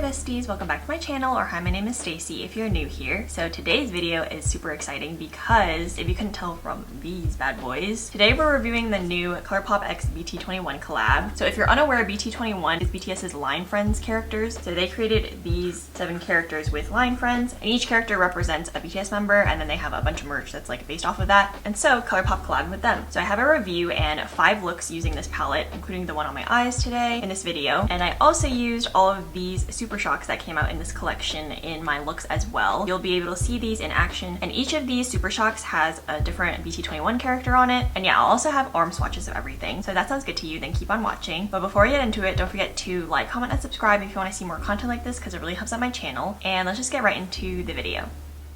besties, welcome back to my channel, or hi, my name is Stacy if you're new here. So today's video is super exciting because, if you couldn't tell from these bad boys, today we're reviewing the new COLOURPOP X BT21 collab. So if you're unaware, BT21 is BTS's Line Friends characters. So they created these 7 characters with Line Friends, and each character represents a BTS member, and then they have a bunch of merch that's like based off of that. And so COLOURPOP collabed with them. So I have a review and 5 looks using this palette, including the one on my eyes today in this video. And I also used all of these super shocks that came out in this collection in my looks as well. You'll be able to see these in action, and each of these super shocks has a different BT21 character on it. And yeah, I'll also have arm swatches of everything. So if that sounds good to you, then keep on watching. But before we get into it, don't forget to like, comment, and subscribe if you want to see more content like this, because it really helps out my channel. And let's just get right into the video.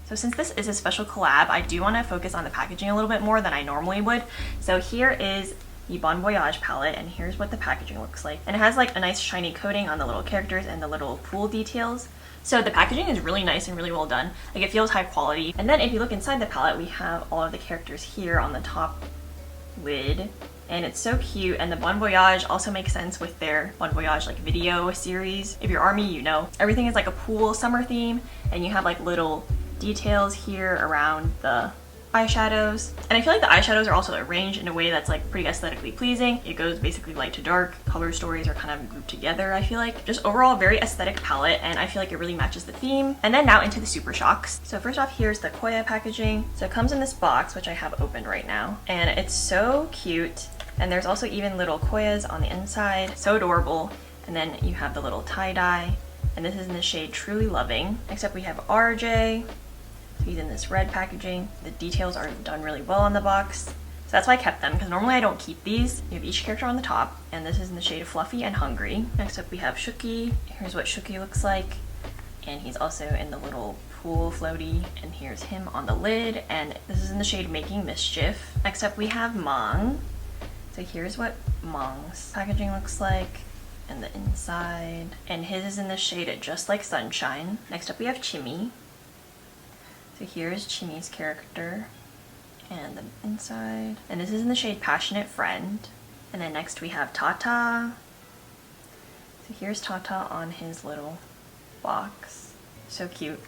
So since this is a special collab, I do want to focus on the packaging a little bit more than I normally would. So here is the Voyage palette, and here's what the packaging looks like. And it has like a nice shiny coating on the little characters and the little pool details. So the packaging is really nice and really well done. Like, it feels high quality. And then if you look inside the palette, we have all of the characters here on the top lid. And it's so cute, and the Voyage also makes sense with their Voyage like video series. If you're ARMY, you know. Everything is like a pool summer theme, and you have like little details here around the eyeshadows. And I feel like the eyeshadows are also arranged in a way that's like pretty aesthetically pleasing. It goes basically light to dark. Color stories are kind of grouped together, I feel like. Just overall very aesthetic palette, and I feel like it really matches the theme. And then now into the super shocks. So first off, here's the Koya packaging. So it comes in this box, which I have opened right now. And it's so cute. And there's also even little Koyas on the inside. So adorable. And then you have the little tie-dye. And this is in the shade Truly Loving. Next up we have RJ. So he's in this red packaging. The details are done really well on the box. So that's why I kept them, because normally I don't keep these. You have each character on the top, and this is in the shade Fluffy and Hungry. Next up we have Shuki. Here's what Shuki looks like. And he's also in the little pool floaty, and here's him on the lid, and this is in the shade Making Mischief. Next up we have Mong. So here's what Mong's packaging looks like, and the inside. And his is in the shade Just Like Sunshine. Next up we have Chimmy. So here's Chimmy's character and the inside. And this is in the shade Passionate Friend. And then next we have Tata. So here's Tata on his little box. So cute.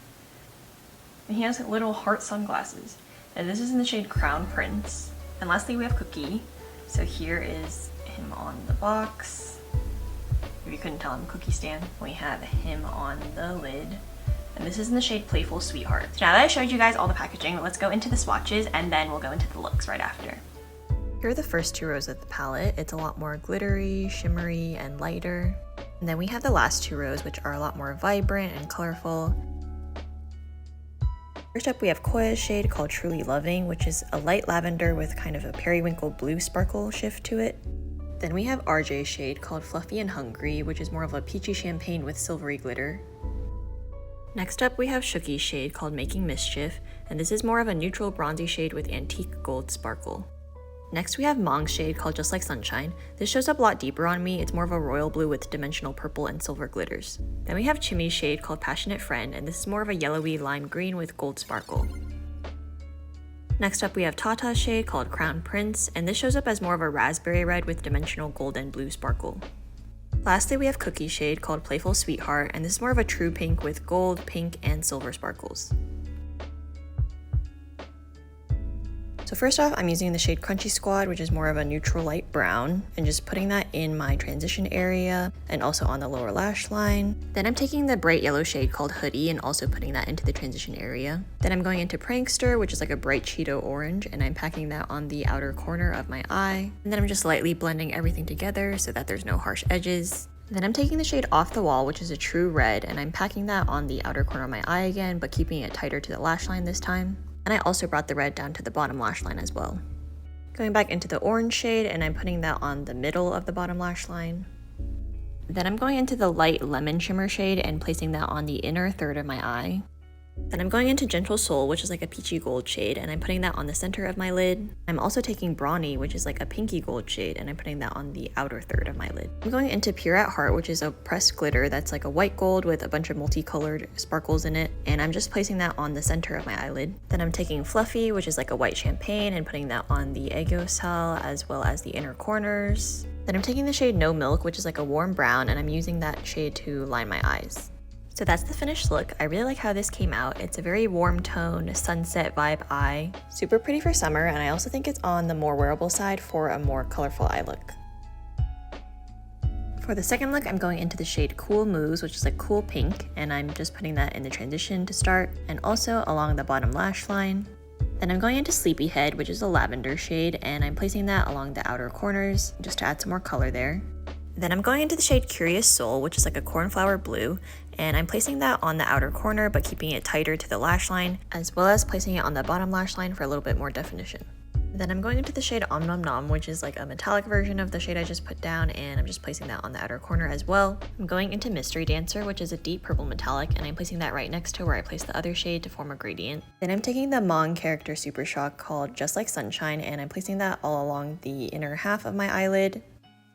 And he has little heart sunglasses. And this is in the shade Crown Prince. And lastly we have Cookie. So here is him on the box. If you couldn't tell, I'm Cookie Stan. We have him on the lid. And this is in the shade Playful Sweetheart. So now that I showed you guys all the packaging, let's go into the swatches, and then we'll go into the looks right after. Here are the first 2 rows of the palette. It's a lot more glittery, shimmery, and lighter. And then we have the last 2 rows, which are a lot more vibrant and colorful. First up we have Koya's shade called Truly Loving, which is a light lavender with kind of a periwinkle blue sparkle shift to it. Then we have RJ's shade called Fluffy and Hungry, which is more of a peachy champagne with silvery glitter. Next up we have Shuki's shade called Making Mischief, and this is more of a neutral bronzy shade with antique gold sparkle. Next we have Mong's shade called Just Like Sunshine. This shows up a lot deeper on me. It's more of a royal blue with dimensional purple and silver glitters. Then we have Chimmy's shade called Passionate Friend, and this is more of a yellowy lime green with gold sparkle. Next up we have Tata's shade called Crown Prince, and this shows up as more of a raspberry red with dimensional gold and blue sparkle. Lastly we have Cookie's shade called Playful Sweetheart, and this is more of a true pink with gold, pink, and silver sparkles. So first off, I'm using the shade Crunchy Squad, which is more of a neutral light brown, and just putting that in my transition area and also on the lower lash line. Then I'm taking the bright yellow shade called Hoodie and also putting that into the transition area. Then I'm going into Prankster, which is like a bright Cheeto orange, and I'm packing that on the outer corner of my eye. And then I'm just lightly blending everything together so that there's no harsh edges. Then I'm taking the shade Off the Wall, which is a true red, and I'm packing that on the outer corner of my eye again, but keeping it tighter to the lash line this time. And I also brought the red down to the bottom lash line as well. Going back into the orange shade, and I'm putting that on the middle of the bottom lash line. Then I'm going into the light lemon shimmer shade and placing that on the inner third of my eye. Then I'm going into Gentle Soul, which is like a peachy gold shade, and I'm putting that on the center of my lid. I'm also taking Brawny, which is like a pinky gold shade, and I'm putting that on the outer third of my lid. I'm going into Pure at Heart, which is a pressed glitter that's like a white gold with a bunch of multicolored sparkles in it, and I'm just placing that on the center of my eyelid. Then I'm taking Fluffy, which is like a white champagne, and putting that on the eggo cell as well as the inner corners. Then I'm taking the shade No Milk, which is like a warm brown, and I'm using that shade to line my eyes. So that's the finished look. I really like how this came out. It's a very warm tone, sunset vibe eye. Super pretty for summer, and I also think it's on the more wearable side for a more colorful eye look. For the second look, I'm going into the shade Cool Mousse, which is like cool pink, and I'm just putting that in the transition to start, and also along the bottom lash line. Then I'm going into Sleepyhead, which is a lavender shade, and I'm placing that along the outer corners just to add some more color there. Then I'm going into the shade Curious Soul, which is like a cornflower blue, and I'm placing that on the outer corner but keeping it tighter to the lash line, as well as placing it on the bottom lash line for a little bit more definition. Then I'm going into the shade Om Nom Nom, which is like a metallic version of the shade I just put down, and I'm just placing that on the outer corner as well. I'm going into Mystery Dancer, which is a deep purple metallic, and I'm placing that right next to where I placed the other shade to form a gradient. Then I'm taking the Mong character Super Shock called Just Like Sunshine, and I'm placing that all along the inner half of my eyelid.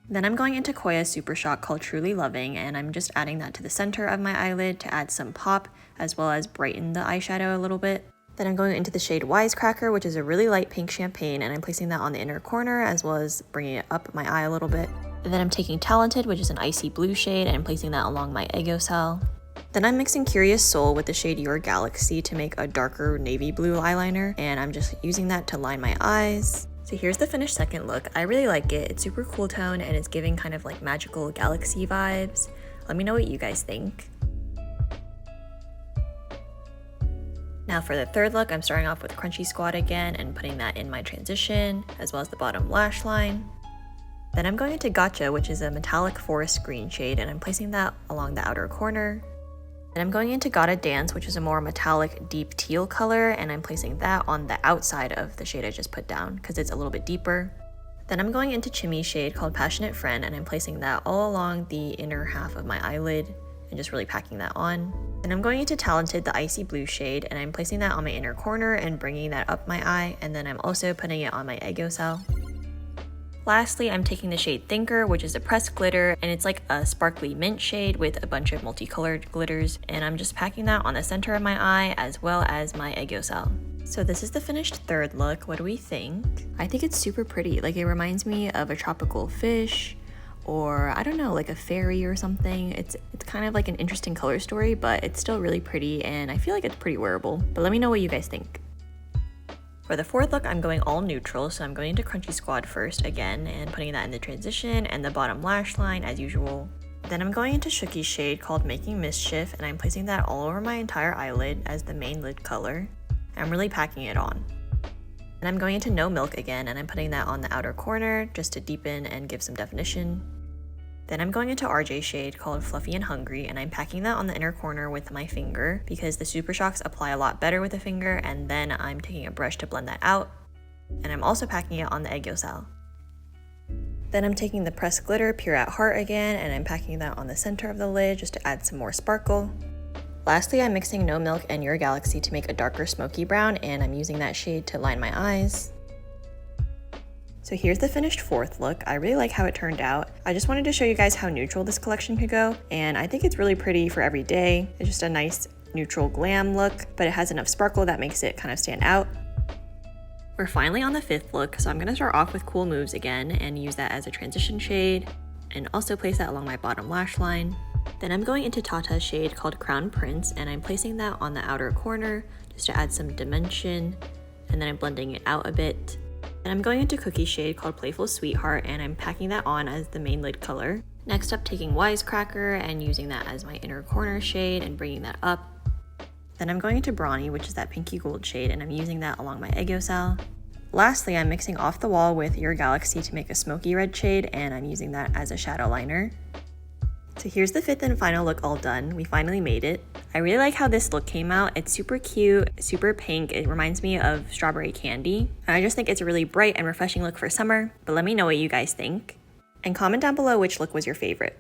Then I'm going into Koya Super Shock called Truly Loving, and I'm just adding that to the center of my eyelid to add some pop, as well as brighten the eyeshadow a little bit. Then I'm going into the shade Wisecracker, which is a really light pink champagne, and I'm placing that on the inner corner, as well as bringing it up my eye a little bit. And then I'm taking Talented, which is an icy blue shade, and I'm placing that along my Eggo cell. Then I'm mixing Curious Soul with the shade Your Galaxy to make a darker navy blue eyeliner, and I'm just using that to line my eyes. So here's the finished second look. I really like it. It's super cool tone and it's giving kind of like magical galaxy vibes. Let me know what you guys think. Now for the third look, I'm starting off with Crunchy Squad again and putting that in my transition, as well as the bottom lash line. Then I'm going into Gotcha, which is a metallic forest green shade, and I'm placing that along the outer corner. Then I'm going into Gotta Dance, which is a more metallic deep teal color, and I'm placing that on the outside of the shade I just put down because it's a little bit deeper. Then I'm going into Chimmy's shade called Passionate Friend, and I'm placing that all along the inner half of my eyelid and just really packing that on. Then I'm going into Talented, the icy blue shade, and I'm placing that on my inner corner and bringing that up my eye, and then I'm also putting it on my Eggo cell. Lastly, I'm taking the shade Thinker, which is a pressed glitter, and it's like a sparkly mint shade with a bunch of multicolored glitters, and I'm just packing that on the center of my eye as well as my Eggo cell. So this is the finished third look. What do we think? I think it's super pretty. Like, it reminds me of a tropical fish, or I don't know, like a fairy or something. It's kind of like an interesting color story, but it's still really pretty, and I feel like it's pretty wearable. But let me know what you guys think. For the fourth look, I'm going all neutral, so I'm going into Crunchy Squad first again and putting that in the transition and the bottom lash line as usual. Then I'm going into Shookie's shade called Making Mischief, and I'm placing that all over my entire eyelid as the main lid color. I'm really packing it on. And I'm going into No Milk again, and I'm putting that on the outer corner just to deepen and give some definition. Then I'm going into RJ's shade called Fluffy and Hungry, and I'm packing that on the inner corner with my finger because the Super Shocks apply a lot better with the finger, and then I'm taking a brush to blend that out. And I'm also packing it on the Eggo cell. Then I'm taking the pressed glitter Pure at Heart again, and I'm packing that on the center of the lid just to add some more sparkle. Lastly, I'm mixing No Milk and Your Galaxy to make a darker smoky brown, and I'm using that shade to line my eyes. So here's the finished fourth look. I really like how it turned out. I just wanted to show you guys how neutral this collection could go, and I think it's really pretty for every day. It's just a nice neutral glam look, but it has enough sparkle that makes it kind of stand out. We're finally on the fifth look, so I'm gonna start off with Cool Moves again and use that as a transition shade, and also place that along my bottom lash line. Then I'm going into Tata's shade called Crown Prince, and I'm placing that on the outer corner just to add some dimension, and then I'm blending it out a bit. And I'm going into Cookie's shade called Playful Sweetheart, and I'm packing that on as the main lid color. Next up, taking Wisecracker and using that as my inner corner shade and bringing that up. Then I'm going into Brawny, which is that pinky gold shade, and I'm using that along my Eggo cell. Lastly, I'm mixing Off the Wall with Your Galaxy to make a smoky red shade, and I'm using that as a shadow liner. So here's the fifth and final look all done. We finally made it. I really like how this look came out. It's super cute, super pink. It reminds me of strawberry candy. And I just think it's a really bright and refreshing look for summer. But let me know what you guys think. And comment down below which look was your favorite.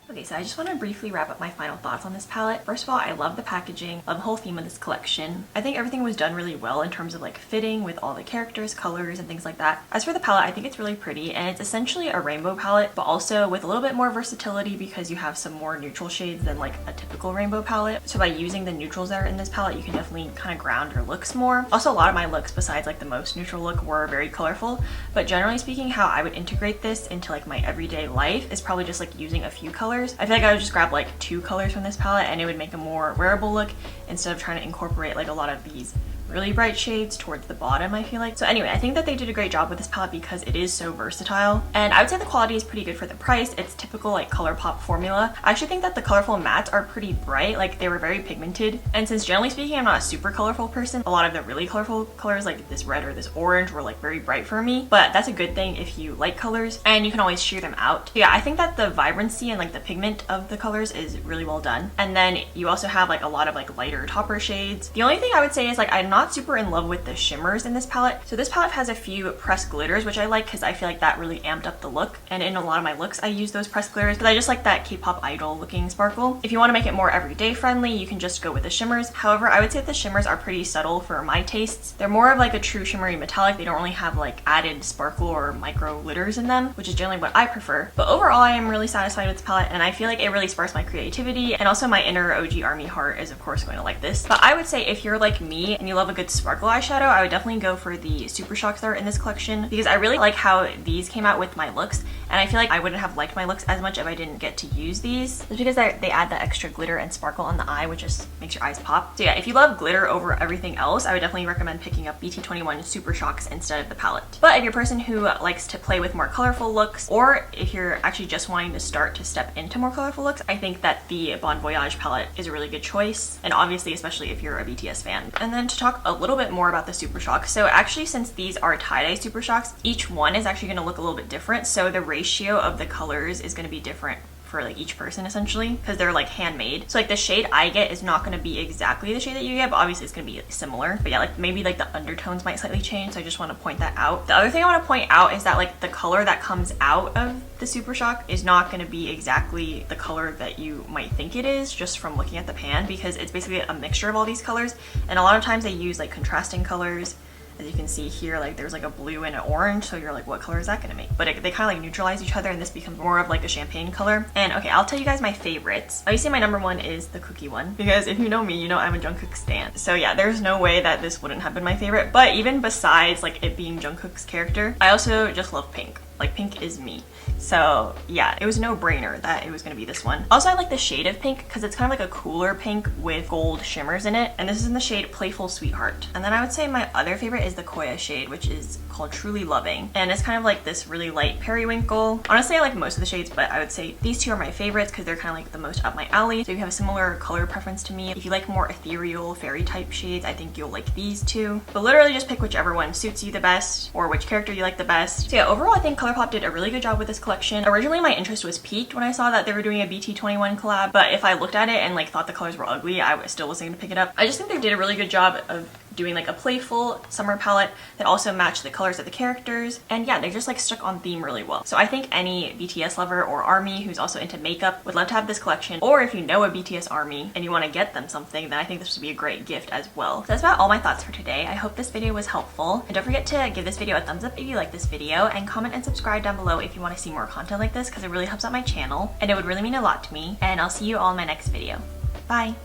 Okay, so I just want to briefly wrap up my final thoughts on this palette. First of all, I love the packaging, love the whole theme of this collection. I think everything was done really well in terms of like fitting with all the characters, colors, and things like that. As for the palette, I think it's really pretty, and it's essentially a rainbow palette, but also with a little bit more versatility because you have some more neutral shades than like a typical rainbow palette. So by using the neutrals that are in this palette, you can definitely kind of ground your looks more. Also, a lot of my looks, besides like the most neutral look, were very colorful, but generally speaking, how I would integrate this into like my everyday life is probably just like using a few colors colors. I feel like I would just grab like 2 colors from this palette and it would make a more wearable look instead of trying to incorporate like a lot of these really bright shades towards the bottom, I feel like. So anyway, I think that they did a great job with this palette because it is so versatile, and I would say the quality is pretty good for the price. It's typical like ColourPop formula. I actually think that the colorful mattes are pretty bright, like they were very pigmented, and since generally speaking I'm not a super colorful person, a lot of the really colorful colors like this red or this orange were like very bright for me, but that's a good thing if you like colors and you can always sheer them out. So yeah, I think that the vibrancy and like the pigment of the colors is really well done, and then you also have like a lot of like lighter topper shades. The only thing I would say is like I'm not super in love with the shimmers in this palette. So this palette has a few pressed glitters, which I like because I feel like that really amped up the look, and in a lot of my looks I use those pressed glitters because I just like that K-pop idol looking sparkle. If you want to make it more everyday friendly, you can just go with the shimmers. However, I would say that the shimmers are pretty subtle for my tastes. They're more of like a true shimmery metallic. They don't really have like added sparkle or micro glitters in them, which is generally what I prefer. But overall, I am really satisfied with this palette, and I feel like it really sparks my creativity, and also my inner OG Army heart is of course going to like this. But I would say if you're like me and you love a good sparkle eyeshadow, I would definitely go for the Super Shocks that are in this collection because I really like how these came out with my looks, and I feel like I wouldn't have liked my looks as much if I didn't get to use these, just because they add the extra glitter and sparkle on the eye, which just makes your eyes pop. So yeah, if you love glitter over everything else, I would definitely recommend picking up BT21 Super Shocks instead of the palette. But if you're a person who likes to play with more colorful looks, or if you're actually just wanting to start to step into more colorful looks, I think that the Voyage palette is a really good choice, and obviously especially if you're a BTS fan. And then to talk a little bit more about the Super Shocks, so actually since these are tie-dye Super Shocks, each one is actually going to look a little bit different, so the ratio of the colors is going to be different for like each person essentially, because they're like handmade. So like the shade I get is not going to be exactly the shade that you get, but obviously it's going to be similar. But yeah, like maybe like the undertones might slightly change, so I just want to point that out. The other thing I want to point out is that like the color that comes out of the Super Shock is not going to be exactly the color that you might think it is just from looking at the pan, because it's basically a mixture of all these colors, and a lot of times they use like contrasting colors. As you can see here, like there's like a blue and an orange, so you're like, what color is that gonna make? But they kind of like neutralize each other, and this becomes more of like a champagne color. And okay, I'll tell you guys my favorites. Obviously my number one is the cookie one, because if you know me, you know I'm a Jungkook stan. So yeah, there's no way that this wouldn't have been my favorite. But even besides like it being Jungkook's character, I also just love pink. Like pink is me. So yeah, it was no brainer that it was gonna be this one. Also, I like the shade of pink because it's kind of like a cooler pink with gold shimmers in it. And this is in the shade Playful Sweetheart. And then I would say my other favorite is the Koya shade, which is called Truly Loving. And it's kind of like this really light periwinkle. Honestly, I like most of the shades, but I would say these two are my favorites because they're kind of like the most up my alley. So if you have a similar color preference to me, if you like more ethereal fairy type shades, I think you'll like these two. But literally just pick whichever one suits you the best or which character you like the best. So yeah, overall I think ColourPop did a really good job with this collection. Originally my interest was piqued when I saw that they were doing a BT21 collab, but if I looked at it and like thought the colors were ugly, I still wasn't going to pick it up. I just think they did a really good job of doing like a playful summer palette that also matched the colors of the characters, and yeah, they just like stuck on theme really well. So I think any BTS lover or ARMY who's also into makeup would love to have this collection, or if you know a BTS ARMY and you want to get them something, then I think this would be a great gift as well. So that's about all my thoughts for today. I hope this video was helpful, and don't forget to give this video a thumbs up if you like this video, and comment and subscribe down below if you want to see more content like this, because it really helps out my channel and it would really mean a lot to me. And I'll see you all in my next video. Bye!